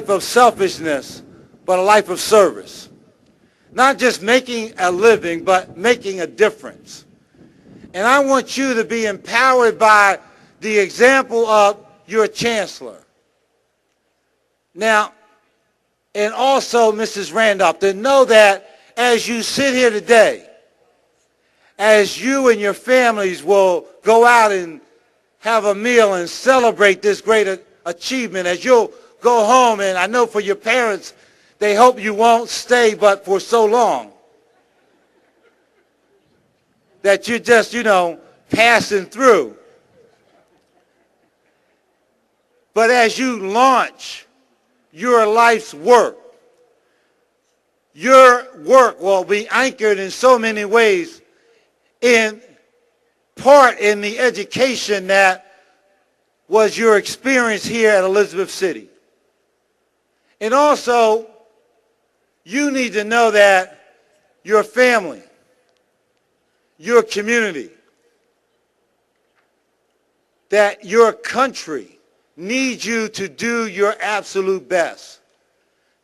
Of selfishness, but a life of service. Not just making a living, but making a difference. And I want you to be empowered by the example of your chancellor. Now, and also Mrs. Randolph, to know that as you sit here today, as you and your families will go out and have a meal and celebrate this great achievement, as you'll go home, and I know for your parents, they hope you won't stay but for so long that you're just, passing through. But as you launch your life's work, your work will be anchored in so many ways, in part in the education that was your experience here at Elizabeth City. And also, you need to know that your family, your community, that your country needs you to do your absolute best.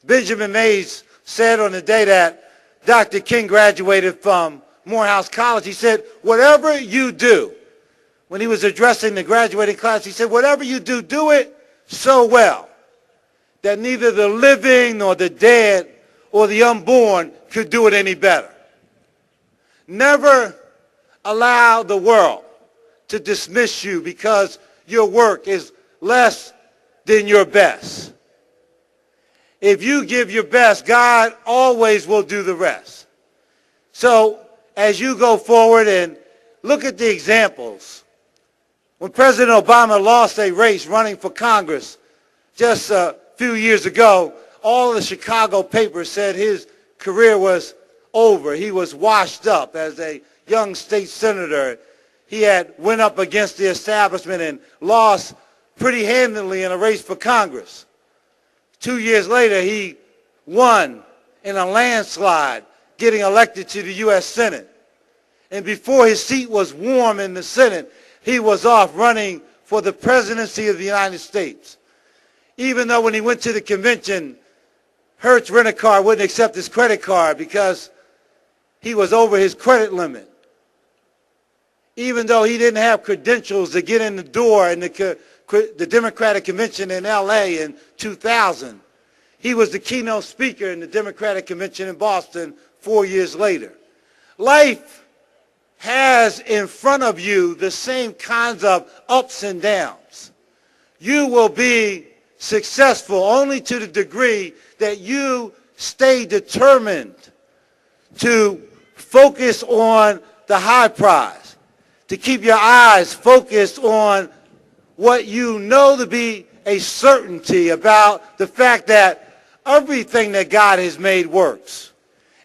Benjamin Mays said on the day that Dr. King graduated from Morehouse College, he said, whatever you do, when he was addressing the graduating class, he said, whatever you do, do it so well that neither the living nor the dead or the unborn could do it any better. Never allow the world to dismiss you because your work is less than your best. If you give your best, God always will do the rest. So as you go forward and look at the examples, when President Obama lost a race running for Congress just a few years ago, all the Chicago papers said his career was over. He was washed up as a young state senator. He had went up against the establishment and lost pretty handily in a race for Congress. 2 years later, he won in a landslide, getting elected to the U.S. Senate. And before his seat was warm in the Senate, he was off running for the presidency of the United States. Even though when he went to the convention, Hertz Rent-A-Car wouldn't accept his credit card because he was over his credit limit. Even though he didn't have credentials to get in the door in the Democratic Convention in L.A. in 2000, he was the keynote speaker in the Democratic Convention in Boston 4 years later. Life has in front of you the same kinds of ups and downs. You will be successful only to the degree that you stay determined to focus on the high prize, to keep your eyes focused on what you know to be a certainty about the fact that everything that God has made works,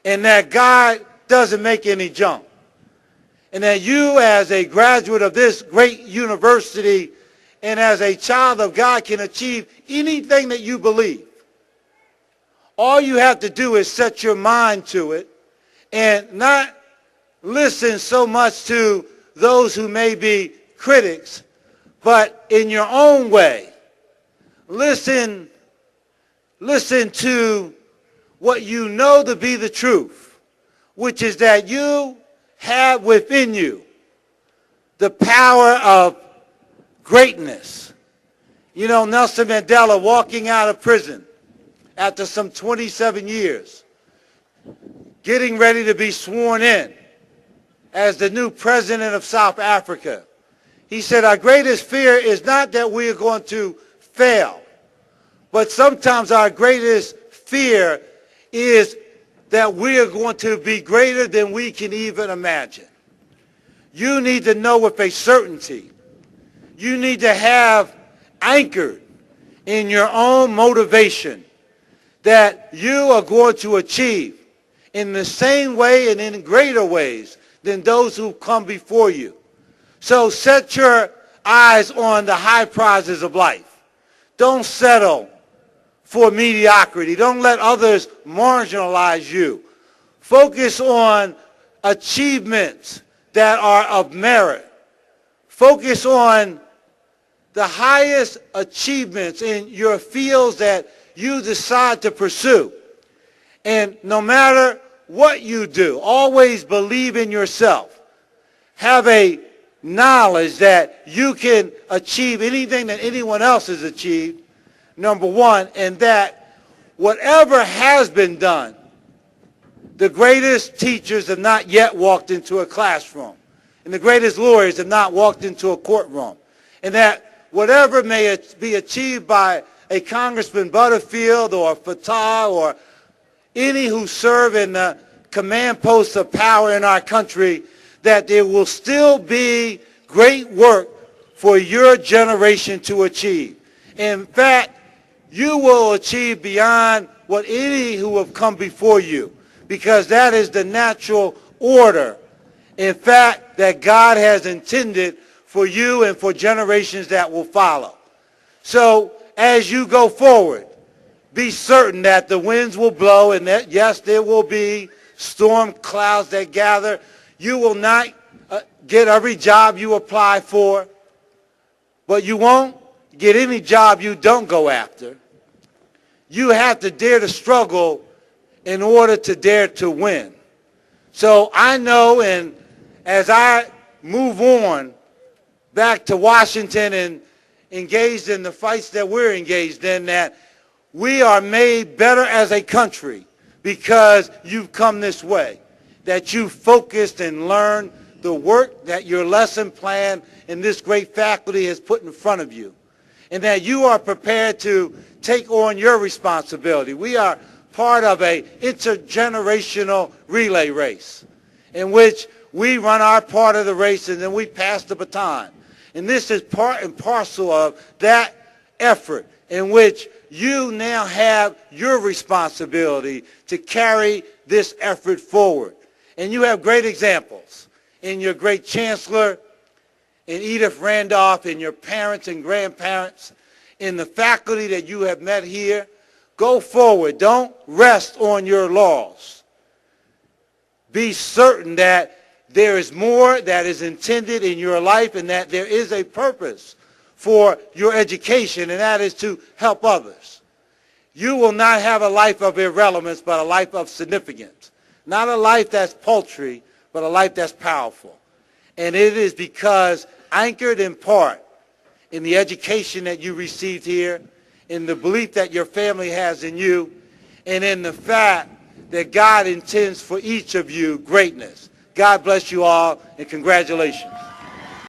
and that God doesn't make any junk, and that you as a graduate of this great university and as a child of God can achieve anything that you believe. All you have to do is set your mind to it and not listen so much to those who may be critics, but in your own way, listen to what you know to be the truth, which is that you have within you the power of greatness. Nelson Mandela walking out of prison after some 27 years, getting ready to be sworn in as the new president of South Africa. He said, our greatest fear is not that we are going to fail, but sometimes our greatest fear is that we are going to be greater than we can even imagine. You need to know with a certainty. You need to have anchored in your own motivation that you are going to achieve in the same way and in greater ways than those who come before you. So set your eyes on the high prizes of life. Don't settle for mediocrity. Don't let others marginalize you. Focus on achievements that are of merit. Focus on the highest achievements in your fields that you decide to pursue. And no matter what you do, always believe in yourself. Have a knowledge that you can achieve anything that anyone else has achieved, number one, and that whatever has been done, the greatest teachers have not yet walked into a classroom, and the greatest lawyers have not walked into a courtroom, and that whatever may be achieved by a Congressman Butterfield or Fattah or any who serve in the command posts of power in our country, that there will still be great work for your generation to achieve. In fact, you will achieve beyond what any who have come before you, because that is the natural order, in fact, that God has intended for you and for generations that will follow. So as you go forward, be certain that the winds will blow and that, yes, there will be storm clouds that gather. You will not get every job you apply for, but you won't get any job you don't go after. You have to dare to struggle in order to dare to win. So I know, and as I move on back to Washington and engaged in the fights that we're engaged in, that we are made better as a country because you've come this way, that you focused and learned the work that your lesson plan and this great faculty has put in front of you, and that you are prepared to take on your responsibility. We are part of a intergenerational relay race in which we run our part of the race and then we pass the baton. And this is part and parcel of that effort in which you now have your responsibility to carry this effort forward. And you have great examples in your great chancellor, in Edith Randolph, in your parents and grandparents, in the faculty that you have met here. Go forward. Don't rest on your laurels. Be certain that there is more that is intended in your life and that there is a purpose for your education, and that is to help others. You will not have a life of irrelevance, but a life of significance. Not a life that's paltry, but a life that's powerful. And it is because anchored in part in the education that you received here, in the belief that your family has in you, and in the fact that God intends for each of you greatness. God bless you all, and congratulations.